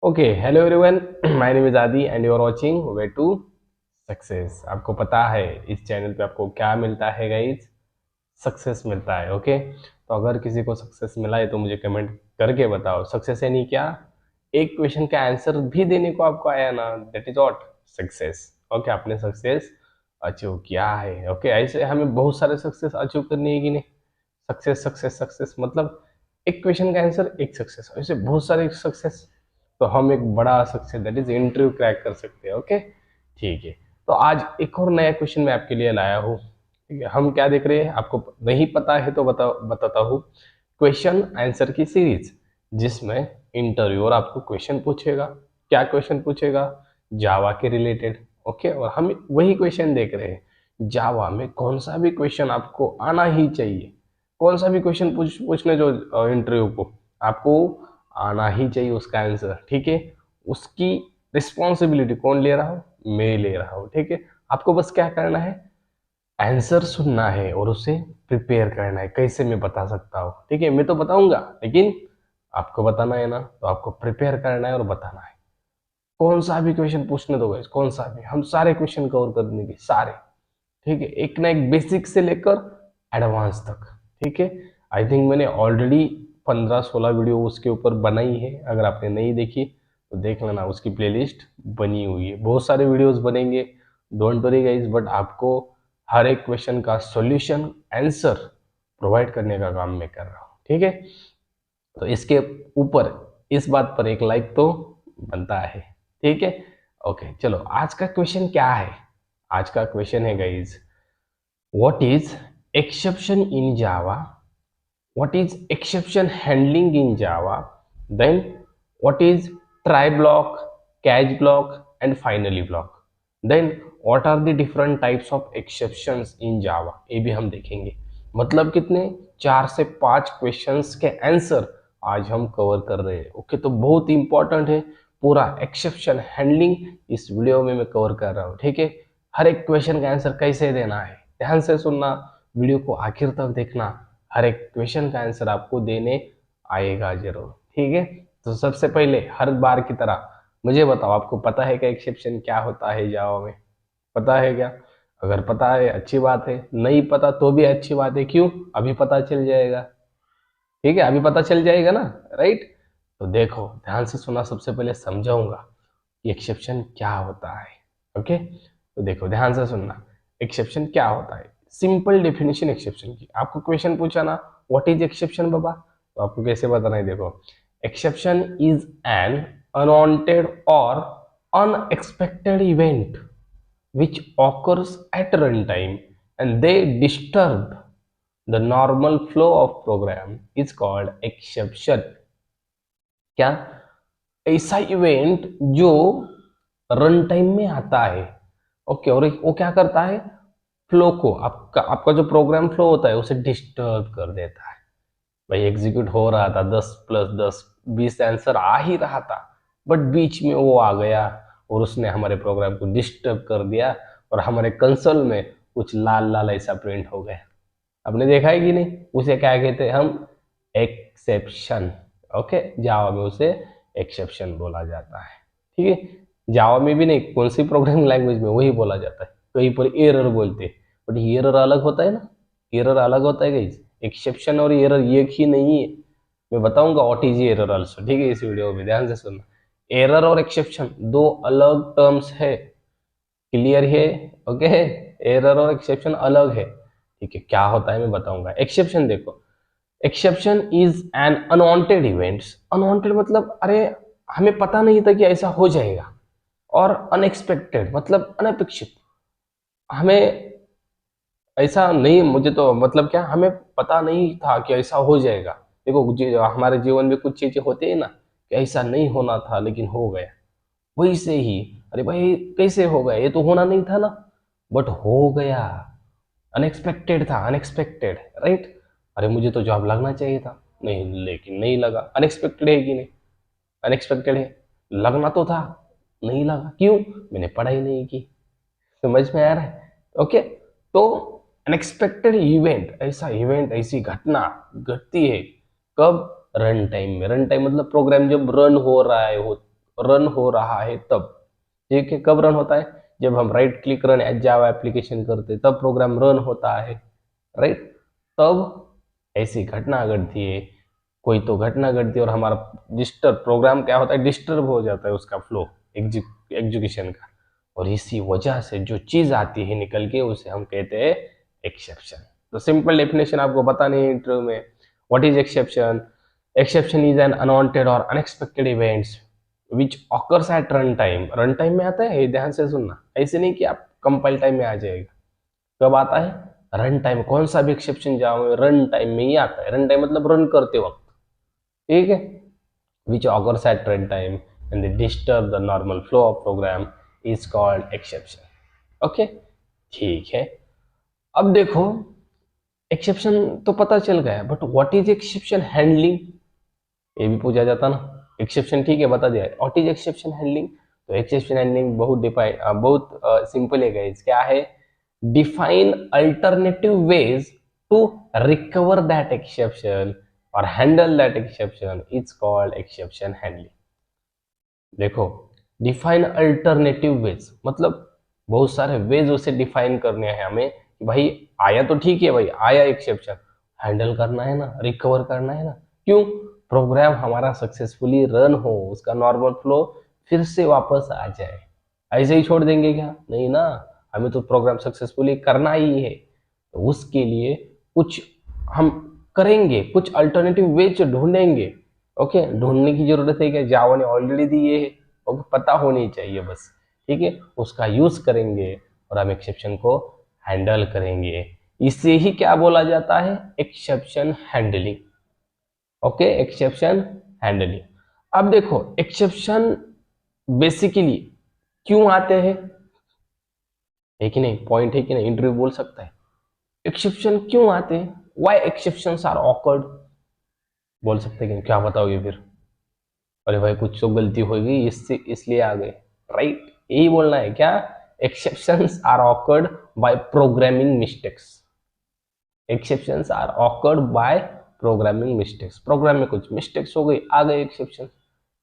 Okay, hello everyone. My name is Adi and you are watching way to success. आपको पता है इस channel पे आपको क्या मिलता है गाइज? सक्सेस मिलता है। ओके, तो अगर किसी को सक्सेस मिला है तो मुझे कमेंट करके बताओ। सक्सेस यानी क्या? एक क्वेश्चन का आंसर भी देने को आपको आया ना, that is what success. Okay, आपने सक्सेस अचीव किया है। ओके, ऐसे हमें बहुत सारे सक्सेस अचीव करनी है कि नहीं? सक्सेस सक्सेस सक्सेस मतलब एक क्वेश्चन का आंसर एक सक्सेस, ऐसे बहुत सारे सक्सेस। तो हम एक बड़ा success that is interview crack कर सकते हैं। ओके, ठीक है। तो आज एक और नया क्वेश्चन मैं आपके लिए लाया हूँ। ठीक है, हम क्या देख रहे हैं, आपको नहीं पता है तो बताता हूँ। क्वेश्चन आंसर की सीरीज, जिसमें इंटरव्यूअर आपको क्वेश्चन पूछेगा। क्या क्वेश्चन पूछेगा? जावा के रिलेटेड। ओके, और हम वही क्वेश्चन देख रहे हैं। जावा में कौन सा भी क्वेश्चन आपको आना ही चाहिए। कौन सा भी क्वेश्चन पूछने जो इंटरव्यू को आपको आना ही चाहिए उसका आंसर। ठीक है, उसकी रिस्पॉन्सिबिलिटी कौन ले रहा हूँ? मैं ले रहा हूँ। ठीक है, आपको बस क्या करना है, आंसर सुनना है और उसे प्रिपेयर करना है। कैसे मैं बता सकता हूँ? ठीक है, मैं तो बताऊंगा, लेकिन आपको बताना है ना, तो आपको प्रिपेयर करना है और बताना है। कौन सा भी क्वेश्चन पूछने दो गाइस, कौन सा भी, हम सारे क्वेश्चन कवर कर देंगे, सारे। ठीक है, एक ना एक बेसिक से लेकर एडवांस तक। ठीक है, आई थिंक मैंने ऑलरेडी 15-16 वीडियो उसके ऊपर बनाई है। अगर आपने नहीं देखी तो देख लेना, उसकी प्लेलिस्ट बनी हुई है। बहुत सारे वीडियोस बनेंगे, डोंट वरी गाइस, बट आपको हर एक क्वेश्चन का सॉल्यूशन आंसर प्रोवाइड करने का काम मैं कर रहा हूँ। ठीक है, तो इसके ऊपर इस बात पर एक लाइक तो बनता है। ठीक है, ओके, चलो आज का क्वेश्चन क्या है? आज का क्वेश्चन है guys, what is exception in Java, what is exception handling in Java, then what is try block, catch block and finally block, then what are the different types of exceptions in Java, ये भी हम देखेंगे। मतलब कितने 4 से 5 questions के answer आज हम कवर कर रहे हैं। ओके, तो बहुत इंपॉर्टेंट है। पूरा एक्सेप्शन हैंडलिंग इस वीडियो में मैं कवर कर रहा हूँ। ठीक है, हर एक क्वेश्चन का आंसर कैसे देना है, ध्यान से सुनना, वीडियो को आखिर तक देखना। हर एक क्वेश्चन का आंसर आपको देने आएगा जरूर। ठीक है, तो सबसे पहले हर बार की तरह मुझे बताओ, आपको पता है क्या एक्सेप्शन क्या होता है जावा में? पता है क्या? अगर पता है अच्छी बात है, नहीं पता तो भी अच्छी बात है। क्यों? अभी पता चल जाएगा। ठीक है, अभी पता चल जाएगा ना, राइट? तो देखो, ध्यान से सुना, सबसे पहले समझाऊंगा कि एक्सेप्शन क्या होता है। ओके, तो देखो ध्यान से सुनना, एक्सेप्शन क्या होता है। सिंपल डेफिनेशन एक्सेप्शन की, आपको क्वेश्चन पूछा ना व्हाट इज एक्सेप्शन बाबा, तो आपको कैसे बताना है? देखो, exception is an unwanted or unexpected event which occurs at runtime and they disturb the normal flow of program is called exception। क्या? ऐसा इवेंट जो रन टाइम में आता है। ओके, और वो क्या करता है? फ्लो को, आपका आपका जो प्रोग्राम फ्लो होता है उसे डिस्टर्ब कर देता है। भाई एग्जीक्यूट हो रहा था, 10+10 20 आंसर आ ही रहा था, बट बीच में वो आ गया और उसने हमारे प्रोग्राम को डिस्टर्ब कर दिया और हमारे कंसोल में कुछ लाल लाल ऐसा प्रिंट हो गया। आपने देखा है कि नहीं? उसे क्या कहते हैं हम? एक्सेप्शन। ओके, जावा में उसे एक्सेप्शन बोला जाता है। ठीक है, जावा में भी नहीं, कौन सी प्रोग्रामिंग लैंग्वेज में वही बोला जाता है। कहीं पर एरर बोलते हैं, बट एरर अलग होता है ना, एरर अलग होता है गाइस। एक्सेप्शन और एरर एक ही नहीं है। मैं बताऊंगा व्हाट इज एरर आल्सो। ठीक है, इस वीडियो में ध्यान से सुनना। एरर और एक्सेप्शन दो अलग टर्म्स है, क्लियर है? ओके, एरर और एक्सेप्शन अलग है। ठीक है, क्या होता है मैं बताऊंगा। एक्सेप्शन देखो, exception is an unwanted events. Unwanted मतलब अरे हमें पता नहीं था कि ऐसा हो जाएगा, और अनएक्सपेक्टेड मतलब अनपेक्षित। हमें ऐसा नहीं, मुझे तो मतलब क्या, हमें पता नहीं था कि ऐसा हो जाएगा। देखो हमारे जीवन में कुछ चीजें होती है ना कि ऐसा नहीं होना था लेकिन हो गया। वैसे ही, अरे भाई कैसे हो गया, ये तो होना नहीं था ना, बट हो गया। अनएक्सपेक्टेड था, अनएक्सपेक्टेड, राइट? अरे मुझे तो जॉब लगना चाहिए था, नहीं लेकिन नहीं लगा। अनएक्सपेक्टेड है कि नहीं? अनएक्सपेक्टेड है। लगना तो था, नहीं लगा। क्यों? मैंने पढ़ाई नहीं की। समझ में आ रहा है? ओके, तो अनएक्सपेक्टेड इवेंट, ऐसा इवेंट, ऐसी घटना घटती है कब? रन टाइम में। रन टाइम मतलब प्रोग्राम जब रन हो रहा है, हो रन हो रहा है तब, ठीक है। कब रन होता है? जब हम right click run as Java application करते तब प्रोग्राम रन होता है, राइट। तब ऐसी घटना घटती है, कोई तो घटना घटती है और हमारा प्रोग्राम क्या होता है, डिस्टर्ब हो जाता है उसका फ्लो एग्जीक्यूशन का, और इसी वजह से जो चीज आती है निकल के उसे हम कहते हैं एक्सेप्शन। तो सिंपल डेफिनेशन आपको पता नहीं है इंटरव्यू में, what is exception? Exception is an unwanted or unexpected events which occurs at run time. Run time में आता है, ध्यान से सुनना, ऐसे नहीं कि आप कंपाइल टाइम में आ जाएगा। कब आता है? Run time. कौन सा भी एक्सेप्शन जाओ रन टाइम में ही आता है। रन टाइम मतलब रन करते वक्त, ठीक है। Which occurs at run time and they disturb the normal flow of program is called exception. Okay, ठीक है। अब देखो, एक्सेप्शन तो पता चल गया, but what is exception handling, ये भी पूछा जाता ना। एक्सेप्शन ठीक है बता दिया, व्हाट इज एक्सेप्शन हैंडलिंग? तो एक्सेप्शन हैंडलिंग बहुत सिंपल है गाइस। क्या है? Define alternative ways to recover that exception और handle that exception is called exception handling. देखो, डिफाइन अल्टरनेटिव वेज मतलब बहुत सारे वेज उसे डिफाइन करने हैं हमें कि भाई आया तो ठीक है, भाई आया एक्सेप्शन, हैंडल करना है ना, रिकवर करना है ना। क्यों? प्रोग्राम हमारा सक्सेसफुली रन हो, उसका नॉर्मल फ्लो फिर से वापस आ जाए। ऐसे ही छोड़ देंगे क्या? नहीं ना, हमें तो प्रोग्राम सक्सेसफुली करना ही है। तो उसके लिए कुछ हम करेंगे, कुछ अल्टरनेटिव वेज ढूंढेंगे। ओके, ढूंढने की जरूरत है क्या? जावा ने ऑलरेडी दिए है, ओके, पता होनी चाहिए बस, ठीक है। उसका यूज करेंगे और हम एक्सेप्शन को हैंडल करेंगे। इसे ही क्या बोला जाता है? Exception handling. Okay, exception handling. अब देखो, एक्सेप्शन बेसिकली क्यों आते हैं, है कि नहीं? पॉइंट है कि नहीं? इंटरव्यू बोल सकता है एक्सेप्शन क्यों आते हैं, व्हाई एक्सेप्शंस आर ऑकर्ड, बोल सकते हैं। क्या बताओगे फिर? अरे भाई कुछ तो गलती हो गई इससे, इसलिए आ गए, राइट? यही बोलना है क्या? Exceptions are occurred by programming mistakes. Exceptions are occurred by programming mistakes. Program में कुछ मिस्टेक्स हो गई, आ गए एक्सेप्शन।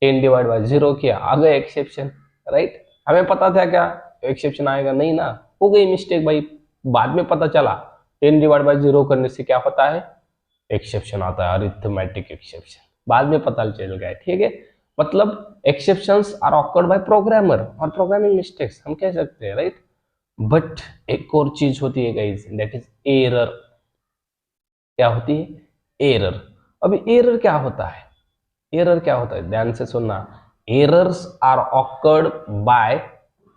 10 डिवाइड बाय 0 किया, आ गए एक्सेप्शन, राइट? हमें पता था क्या एक्सेप्शन आएगा? नहीं ना, हो गई मिस्टेक भाई, बाद में पता चला 10 डिवाइड बाय 0 करने से क्या होता है? एक्सेप्शन आता है, अरिथमेटिक एक्सेप्शन, बाद में पता चल गया, ठीक है। मतलब exceptions are occurred by programmer और प्रोग्रामिंग मिस्टेक्स हम कह सकते हैं, राइट। बट एक और चीज होती है गाइस, दैट इज एरर। क्या होती है? एरर। अभी एरर क्या होता है? एरर क्या होता है, ध्यान से सुनना। Errors are occurred by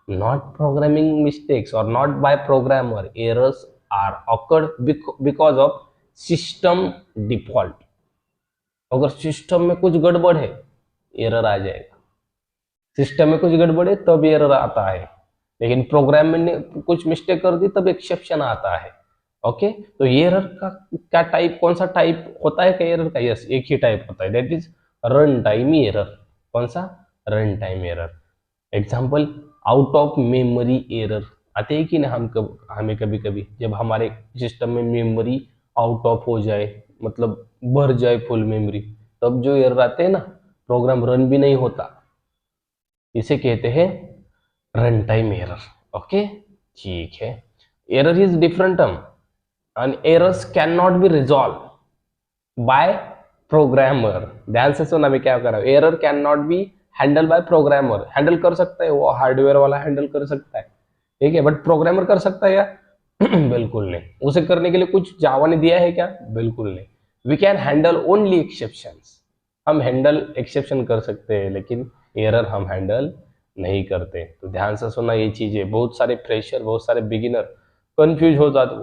not programming mistakes और not by programmer. Errors are occurred because of system default. अगर सिस्टम में कुछ गड़बड़ है, एरर आ जाएगा। सिस्टम में कुछ गड़बड़ है तब एरर आता है, लेकिन प्रोग्राम में कुछ मिस्टेक कर दी तब एक्सेप्शन आता है। ओके, तो एरर का क्या टाइप, कौन सा टाइप होता है क्या एरर का? यस, एक ही टाइप होता है, that is run time error. कौन सा? Run time error. Example, out of memory error आते हैं कि ना हमें कभी कभी, जब हमारे सिस्टम में मेमोरी आउट ऑफ हो जाए, मतलब भर जाए फुल मेमोरी, तब जो एरर आते हैं ना, प्रोग्राम रन भी नहीं होता, इसे कहते हैं रन टाइम एरर। ओके, ठीक है। Error is different term and errors can not be resolve by programmer. ध्यान से सुना मैं क्या कर रहा हूं। Error can not be handle bye programmer. Handle कर सकता है वो, हार्डवेयर वाला हैंडल कर सकता है, ठीक है, बट प्रोग्रामर कर सकता है या? बिल्कुल नहीं। उसे करने के लिए कुछ जावा ने दिया है क्या? बिल्कुल नहीं। We can handle only exceptions. हम हैंडल एक्सेप्शन कर सकते हैं, लेकिन एरर हम हैंडल नहीं करते। तो ध्यान से सुनना ये चीजें। बहुत सारे फ्रेशर, बहुत सारे बिगिनर कंफ्यूज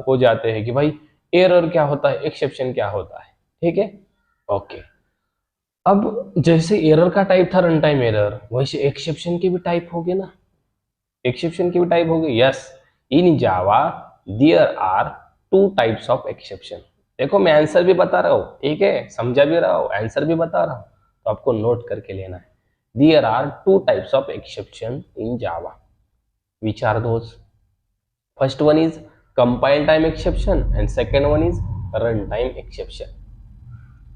हो जाते हैं कि भाई एरर क्या होता है, एक्सेप्शन क्या होता है, ठीक है। ओके, अब जैसे एरर का टाइप था रन टाइम एरर, वैसे एक्सेप्शन के भी टाइप हो गए ना। एक्सेप्शन की भी टाइप हो गई। Yes, in Java there are 2 types of exception. देखो मैं आंसर भी बता रहा हूँ, ठीक है, समझा भी रहा हूँ, आंसर भी बता रहा हूँ, तो आपको नोट करके लेना है। There are 2 types of exception in Java. Which are those? First one is compile time exception and second one is run time exception.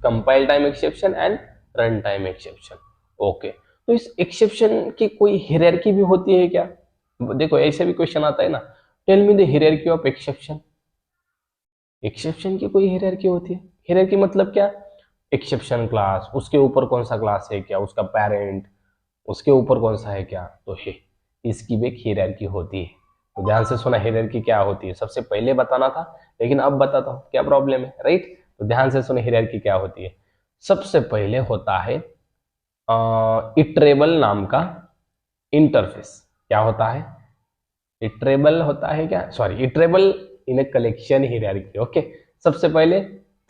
Compile time exception and run time exception. Okay, तो इस exception की कोई hierarchy भी होती है क्या? देखो ऐसे भी क्वेश्चन आता है ना, tell me the hierarchy of exception. Exception की कोई हायरार्की होती है? हायरार्की मतलब क्या? एक्सेप्शन क्लास, उसके ऊपर कौन सा क्लास है क्या, उसका पेरेंट, उसके ऊपर कौन सा है क्या, तो है इसकी भी एक हायरार्की होती है। तो ध्यान से सुना हायरार्की क्या होती है, सबसे पहले बताना था लेकिन अब बताता हूँ, क्या प्रॉब्लम है, राइट? तो ध्यान से सुने हायरार्की क्या होती है। सबसे पहले होता है इटरेबल नाम का इंटरफेस। क्या होता है? इटरेबल होता है क्या, sorry, iterable in a collection hierarchy. Okay, सबसे पहले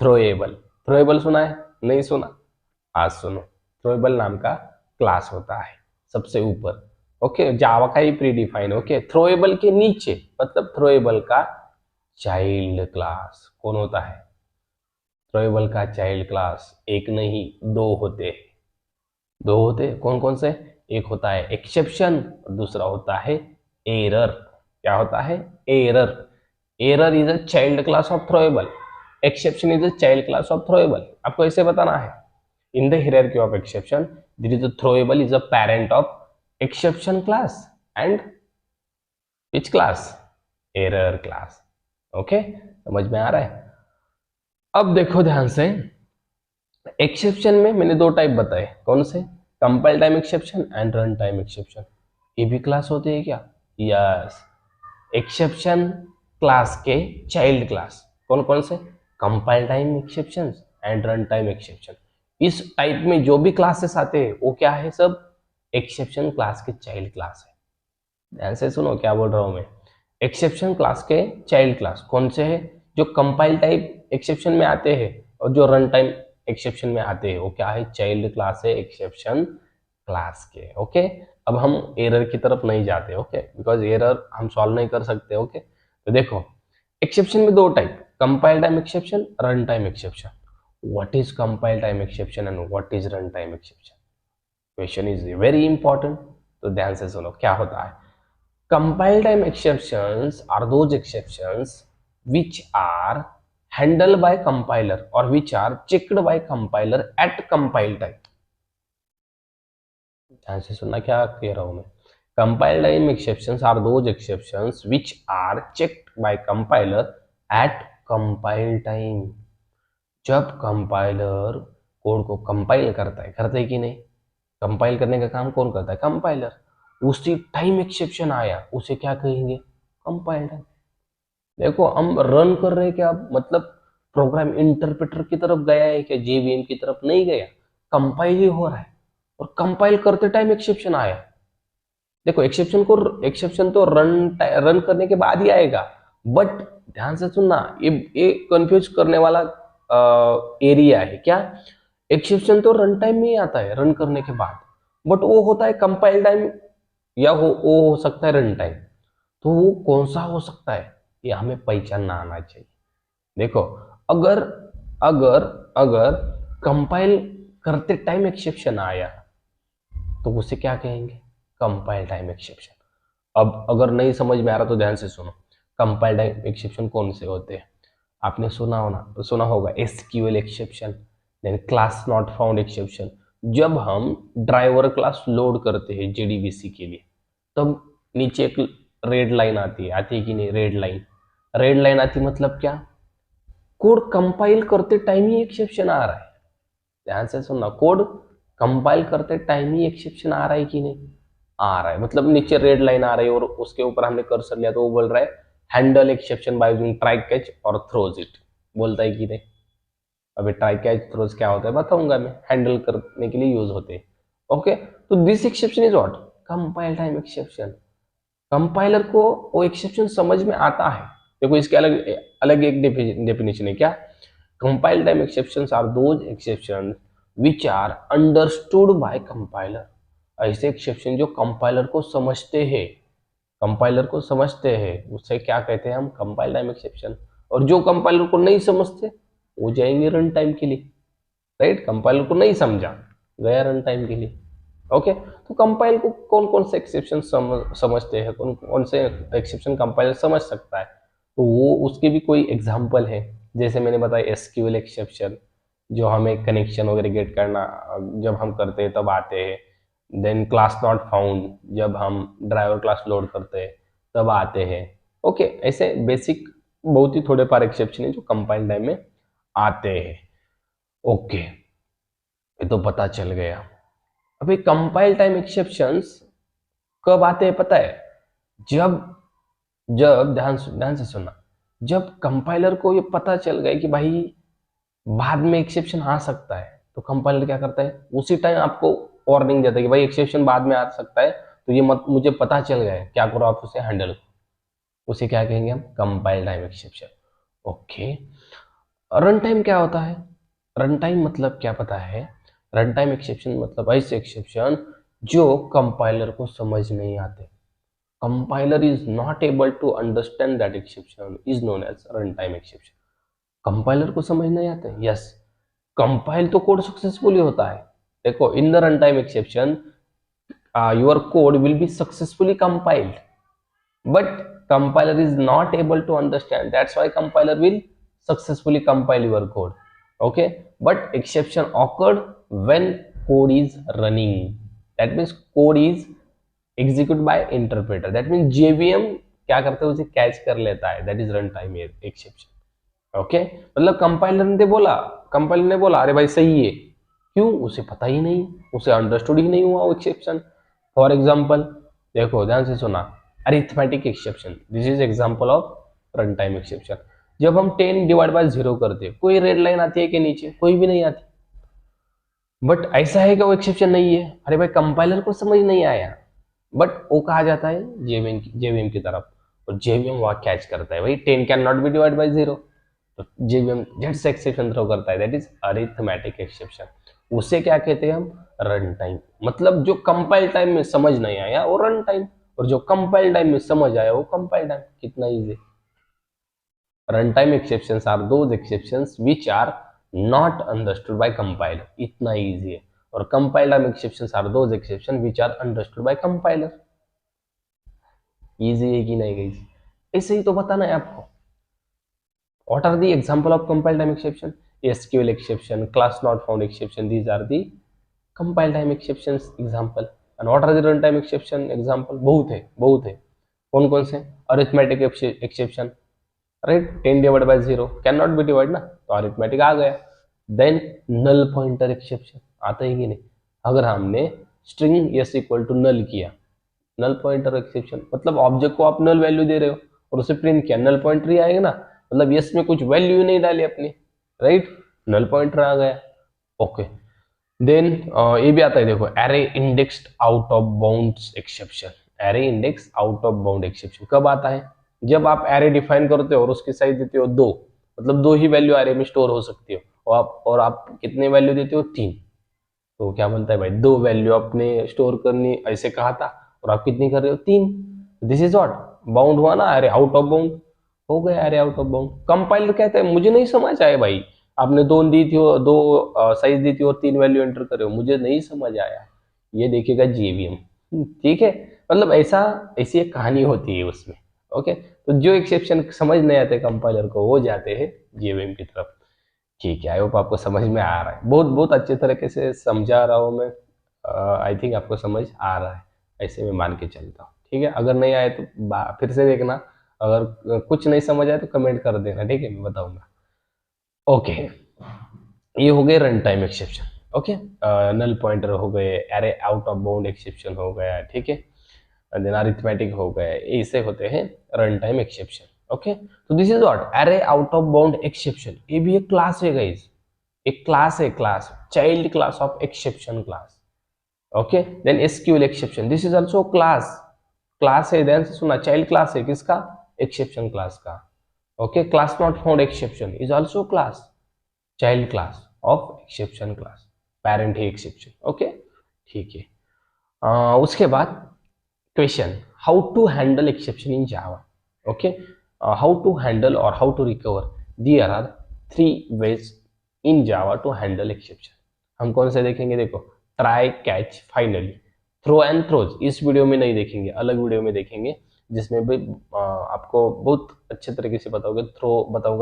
थ्रोएबल। थ्रोएबल सुना है? नहीं सुना? आज सुनो। थ्रोएबल नाम का क्लास होता है सबसे ऊपर। ओके, जावा का ही प्री डिफाइन। ओके, थ्रोएबल के नीचे मतलब थ्रोएबल का चाइल्ड क्लास कौन होता है? थ्रोएबल का चाइल्ड क्लास एक नहीं दो होते हैं। दो होते हैं, कौन कौन से? एक होता है एक्सेप्शन और दूसरा होता है एरर। क्या होता है? Error. Error is a child class of throwable, exception is a child class of throwable. आपको ऐसे बताना है। In the hierarchy of exception, there is a throwable is a parent of exception class and which class? Error class. Okay, समझ में आ रहा है? अब देखो ध्यान से, एक्सेप्शन में मैंने दो टाइप बताए, कौन से? Compile time exception and run time exception. ये भी क्लास होते हैं क्या? यस। एक्सेप्शन क्लास के चाइल्ड क्लास कौन कौन से? Compile time exception and run time exception. इस टाइप में जो भी क्लासेस आते हैं वो क्या है? सब एक्सेप्शन क्लास के चाइल्ड क्लास है। ध्यान से सुनो क्या बोल रहा हूं मैं। एक्सेप्शन क्लास के चाइल्ड क्लास कौन से है? जो कंपाइल टाइप एक्सेप्शन में आते हैं और जो रन टाइम एक्सेप्शन में आते हैं वो क्या है? चाइल्ड क्लास है एक्सेप्शन क्लास के। ओके, अब हम एरर की तरफ नहीं जाते। ओके, बिकॉज एरर हम सॉल्व नहीं कर सकते। ओके, तो देखो एक्सेप्शन में दो type, compile time exception, run time exception. What is compile time exception and what is run time exception? Question is very important, तो ध्यान से सुनो क्या होता है। Compile time exceptions are those exceptions which are handled by compiler or which are checked by compiler at compile time। ध्यान से सुनना क्या कह रहा हूं मैं। Compile time exceptions are those exceptions which are checked by compiler at compile time। जब compiler code को कंपाइल करता है कि नहीं? कंपाइल करने का काम कौन करता है? कंपाइलर। उसी टाइम एक्सेप्शन आया उसे क्या कहेंगे? Compile time. देखो हम रन कर रहे हैं क्या, मतलब प्रोग्राम इंटरप्रेटर की तरफ गया है क्या, जेवीएम की तरफ नहीं गया, कंपाइल ही हो रहा है और कंपाइल करते टाइम एक्सेप्शन आया। देखो एक्सेप्शन तो रन करने के बाद ही आएगा, बट ध्यान से सुनना, ये कंफ्यूज करने वाला एरिया है क्या। एक्सेप्शन तो रन टाइम में ही आता है, रन करने के बाद, बट वो होता है कंपाइल टाइम या वो हो सकता है रन टाइम। तो वो कौन सा हो सकता है ये हमें पहचानना आना चाहिए। देखो अगर अगर अगर कंपाइल करते टाइम एक्सेप्शन आया तो उसे क्या कहेंगे? Compile time exception. अब अगर नहीं समझ में आ रहा तो ध्यान से सुनो। कंपाइल टाइम एक्सेप्शन कौन से होते हैं? आपने सुना होगा SQL exception, then class not found exception. जब हम ड्राइवर क्लास लोड करते हैं जेडीबीसी के लिए तब नीचे एक रेड लाइन आती है कि नहीं? रेड लाइन आती मतलब क्या? कोड कंपाइल करते टाइम ही एक्सेप्शन आ रहा है। ध्यान से सुनना, कोड कंपाइल करते टाइम ही एक्सेप्शन आ रहा है कि नहीं? आ रहा है, मतलब नीचे रेड लाइन आ रही है और उसके ऊपर हमने कर्सर लिया तो वो बोल रहा है handle exception by using try catch और थ्रोज इट। बोलता है कि नहीं? अभी ट्राई कैच थ्रोज क्या होता है बताऊंगा मैं, हैंडल करने के लिए यूज होते हैं। ओके, तो this exception is what? Compile time exception. Compiler को वो एक्सेप्शन समझ में आता है। देखो इसके अलग अलग एक डेफिनेशन है क्या। Compile time exceptions are those exception which are understood by compiler. ऐसे एक्सेप्शन जो कंपाइलर को समझते हैं, कंपाइलर को समझते हैं उसे क्या कहते हैं हम? Compile time exception. और जो कंपाइलर को नहीं समझते वो जाएंगे रन टाइम के लिए, राइट? कंपाइलर को नहीं समझा, गया रन टाइम के लिए। ओके, तो कंपाइल को कौन कौन से एक्सेप्शन समझते हैं, कौन कौन से एक्सेप्शन कंपाइलर समझ सकता है, तो वो उसके भी कोई एग्जांपल है। जैसे मैंने बताया एसक्यूएल एक्सेप्शन, जो हमें कनेक्शन वगैरह गेट करना जब हम करते हैं तब आते हैं। देन क्लास नॉट फाउंड, जब हम ड्राइवर क्लास लोड करते हैं तब आते हैं। ओके, ऐसे बेसिक बहुत ही थोड़े पार एक्सेप्शन है जो कंपाइल टाइम में आते हैं। ओके, ये तो पता चल गया। अभी कंपाइल टाइम एक्सेप्शंस कब आते हैं पता है? जब जब ध्यान से सुनना, जब कंपाइलर को ये पता चल गया कि भाई बाद में एक्सेप्शन आ सकता है, तो कंपाइलर क्या करता है, उसी टाइम आपको वार्निंग देता है कि भाई एक्सेप्शन बाद में आ सकता है, तो ये मत, मुझे पता चल गया है, क्या करो आप उसे हैंडल करो। उसे क्या कहेंगे हम? Compile time exception. Okay, run time क्या होता है? रन टाइम मतलब क्या पता है? रन टाइम एक्सेप्शन मतलब ऐसे एक्सेप्शन जो कंपाइलर को समझ नहीं आते। Compiler is not able to understand that exception is known as run time exception. Compiler को समझ नहीं आते, यस। कंपाइल तो कोड सक्सेसफुली होता है। देखो, in the run time exception your code will be successfully compiled, but compiler is not able to understand, that's why compiler will successfully compile your code. Okay, but exception occurred when code is running, that means code is executed by interpreter, that means JVM क्या करता है, उसे catch कर लेता है, that is run time exception. Okay, मतलब compiler ने बोला अरे भाई सही है, क्यों? उसे पता ही नहीं, उसे अंडरस्टूड ही नहीं हुआ वो एक्सेप्शन। फॉर एग्जांपल देखो, ध्यान से सुना, arithmetic exception, this is example of run time exception. जब हम 10 डिवाइड बाय 0 करते हैं, कोई रेड लाइन आती है कि नीचे? कोई भी नहीं आती। बट ऐसा है कि वो एक्सेप्शन नहीं है, अरे भाई कंपाइलर को समझ नहीं आया, बट वो कहा जाता है जेवीएम की तरफ, और जेवीएम वहां कैच करता है, भाई 10 can not be divide by 0, तो जेवीएम झट से एक्सेप्शन थ्रो करता है, दैट इज अरिथमेटिक एक्सेप्शन। उसे क्या कहते हैं हम? Run time. मतलब जो कंपाइल टाइम में समझ नहीं आया वो रन टाइम, और जो कंपाइल टाइम में समझ आया वो कंपाइल टाइम। कितना easy. Run time exceptions are those exceptions which are not understood by compiler, इतना इजी है। और compile time exceptions are those exception which are understood by compiler. Easy है कि नहीं गाइस? ऐसे ही तो बताना है आपको। What are the example of compile time exception? SQL exception, class not found exception, these are the compile time exceptions example. And what are the runtime exception example? बहुत है। कौन कौन से? Arithmetic exception, right, 10 divide by 0 can not be divide ना, तो arithmetic आ गया। Then नल pointer exception आता है कि नहीं? अगर हमने string s equal to null किया, नल पॉइंटर एक्सेप्शन मतलब ऑब्जेक्ट को आप नल वैल्यू दे रहे हो और उसे प्रिंट किया, नल पॉइंटर ही आएगा ना, मतलब यस में कुछ वैल्यू नहीं डाली अपनी, राइट, नल पॉइंटर आ गया। ओके, देन ये भी आता है, देखो, array indexed out of bounds exception. Array index out of bound exception कब आता है? जब आप एरे डिफाइन करते हो और उसकी साइज देते हो 2, मतलब 2 ही वैल्यू एरे में स्टोर हो सकती हो, और आप कितने वैल्यू देते हो? 3, तो क्या बनता है भाई? 2 वैल्यू आपने स्टोर करनी ऐसे कहा था, और आप कितनी कर रहे हो? 3। This is what? बाउंड हुआ ना, एरे आउट ऑफ बाउंड हो गया, array out of bound. Compiler कहते हैं मुझे नहीं समझ आया भाई, आपने 2 दी थी, 2 साइज दी थी और 3 वैल्यू एंटर करे हो, मुझे नहीं समझ आया, ये देखिएगा जेवीएम। ठीक है, मतलब ऐसी एक कहानी होती है उसमें। ओके, तो जो एक्सेप्शन समझ नहीं आते कंपाइलर को, वो जाते हैं जेवीएम की तरफ। ठीक है, आई होप आपको समझ में आ रहा है, बहुत बहुत अच्छे तरीके से समझा रहा हूँ मैं। आई थिंक आपको समझ आ रहा है, ऐसे मैं मान के चलता हूँ। ठीक है, अगर नहीं आए तो फिर से देखना, अगर कुछ नहीं समझ आए तो कमेंट कर देना, ठीक है, मैं बताऊंगा। ओके, ये हो गए run time exception. Okay, null pointer हो गए, array out of bound exception हो गया, ठीक है, देन अरिथमेटिक हो गए, ऐसे होते हैं रन टाइम एक्सेप्शन। ओके, तो this is what? Array out of bound exception. ये भी एक क्लास है गाइस, एक क्लास है, class, child class of exception class. Okay, then SQL exception, this is also class है, ध्यान से सुना, चाइल्ड क्लास है किसका? एक्सेप्शन क्लास का। Okay, class not found exception is also class, child class of exception class, parent है exception. Okay, ठीक है। उसके बाद question, how to handle exception in Java. Okay, how to handle और how to recover, there are 3 ways in Java to handle exception. हम कौन से देखेंगे? देखो, try, catch, finally, throw and throws इस वीडियो में नहीं देखेंगे, अलग वीडियो में देखेंगे, जिसमें भी आपको बहुत अच्छे तरीके से बताऊंगा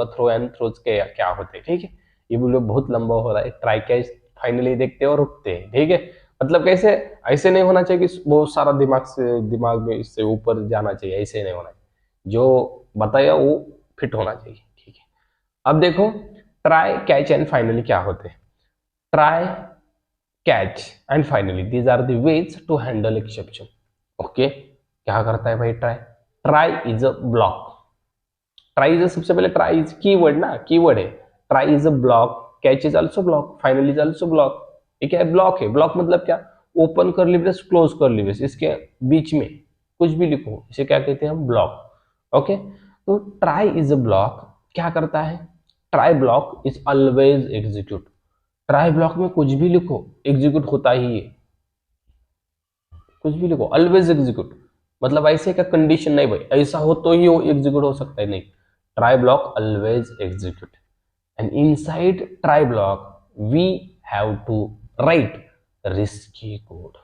थ्रो एंड थ्रोज के क्या होते हैं। ठीक है, ये वीडियो बहुत लंबा हो रहा है, ट्राई, कैच, फाइनली देखते हैं और उठते हैं। ठीक है, मतलब कैसे, ऐसे नहीं होना चाहिए कि बहुत सारा दिमाग में इससे ऊपर जाना चाहिए, ऐसे नहीं होना चाहिए, जो बताया वो फिट होना चाहिए। ठीक है, अब देखो ट्राई, कैच एंड फाइनली क्या होते हैं। Try, catch and finally these are the ways to handle exception. Okay, क्या करता है भाई try? Try is a block. Try is, सबसे पहले ट्राई इज कीवर्ड ना, कीवर्ड है। Try is a block, catch is also block, final is also block. ये क्या है? ब्लॉक है। ब्लॉक मतलब क्या? ओपन कर ब्रेस, क्लोज कर ब्रेस, इसके बीच में कुछ भी लिखो, इसे क्या कहते हैं हम? ब्लॉक। ओके, तो ट्राई इज अ ब्लॉक क्या करता है? Try block is always execute. Try block में कुछ भी लिखो एग्जीक्यूट होता ही है। कुछ भी लिखो ऑलवेज एग्जीक्यूट, मतलब ऐसे का कंडीशन नहीं भाई, ऐसा हो तो ही वो एग्जीक्यूट हो सकता है, नहीं। Try block always execute, and inside try block we have to write risky code.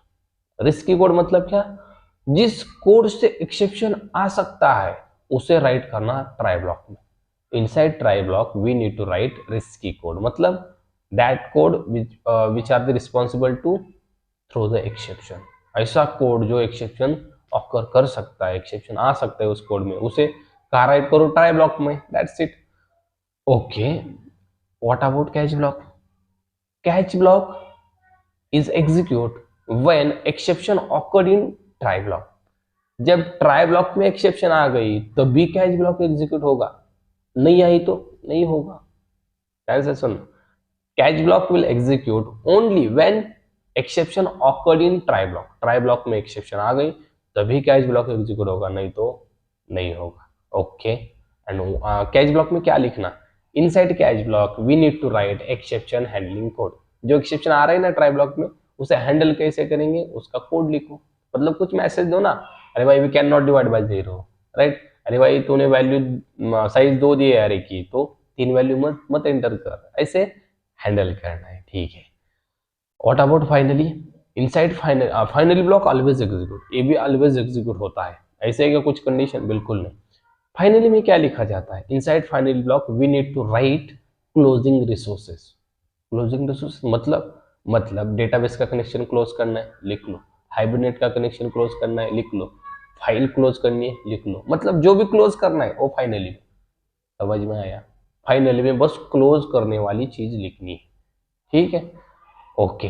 Risky code मतलब क्या? जिस कोड से एक्सेप्शन आ सकता है उसे राइट करना ट्राई ब्लॉक में। Inside try block we need to write risky code, मतलब that code which are the responsible to throw the exception. ऐसा कोड जो एक्सेप्शन ऑकर कर सकता है, एक्सेप्शन आ सकता है उस कोड में, उसे कहाँ राइट करो? ट्राई ब्लॉक में, that's it. Okay, what about catch block? Catch block is execute when exception occurred in try block. जब ट्राई ब्लॉक में एक्सेप्शन आ गई तो भी कैच ब्लॉक एग्जीक्यूट होगा, नहीं आई तो नहीं होगा। कैसे सुन, catch block will execute only when exception occurred in try block. Try block में एक्सेप्शन आ गई तभी कैच ब्लॉक एग्जीक्यूट होगा, नहीं तो नहीं होगा। ओके, एंड कैच ब्लॉक में क्या लिखना? Inside catch block we need to write exception handling code. जो एक्सेप्शन आ रहा है ना ट्राई ब्लॉक में, उसे हैंडल कैसे करेंगे उसका कोड लिखो। मतलब कुछ मैसेज दो ना, अरे भाई we can not divide by 0, right? अरे भाई तूने वैल्यू साइज 2 दी है अरे की, तो 3 वैल्यू मत एंटर कर, ऐसे हैंडल करना है। ठीक है, what about finally? Inside finally block always execute, ये भी ऑलवेज एग्जीक्यूट होता है। ऐसे क्या कुछ कंडीशन? बिल्कुल नहीं। फाइनली में क्या लिखा जाता है? Inside finally block we need to write closing resources. Closing resource मतलब डेटाबेस का कनेक्शन क्लोज करना है, लिख लो। हाइब्रनेट का कनेक्शन क्लोज करना है, लिख लो। फाइल क्लोज करनी है, लिख लो। मतलब जो भी क्लोज करना है वो फाइनली में। समझ में आया? फाइनली में बस क्लोज करने वाली चीज लिखनी है। ठीक है, ओके।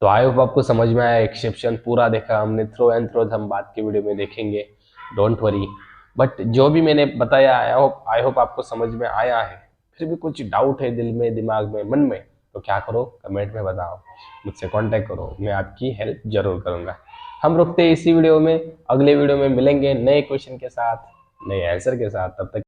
तो आई होप आपको समझ में आया। एक्सेप्शन पूरा देखा हमने, थ्रो एंड थ्रो हम बाद के वीडियो में देखेंगे, डोंट वरी। बट जो भी मैंने बताया आई होप आपको समझ में आया है। फिर भी कुछ डाउट है दिल में, दिमाग में, मन में, तो क्या करो? कमेंट में बताओ, मुझसे कांटेक्ट करो, मैं आपकी हेल्प जरूर करूंगा। हम रुकते हैं इसी वीडियो में, अगले वीडियो में मिलेंगे नए क्वेश्चन के साथ, नए आंसर के साथ। तब तक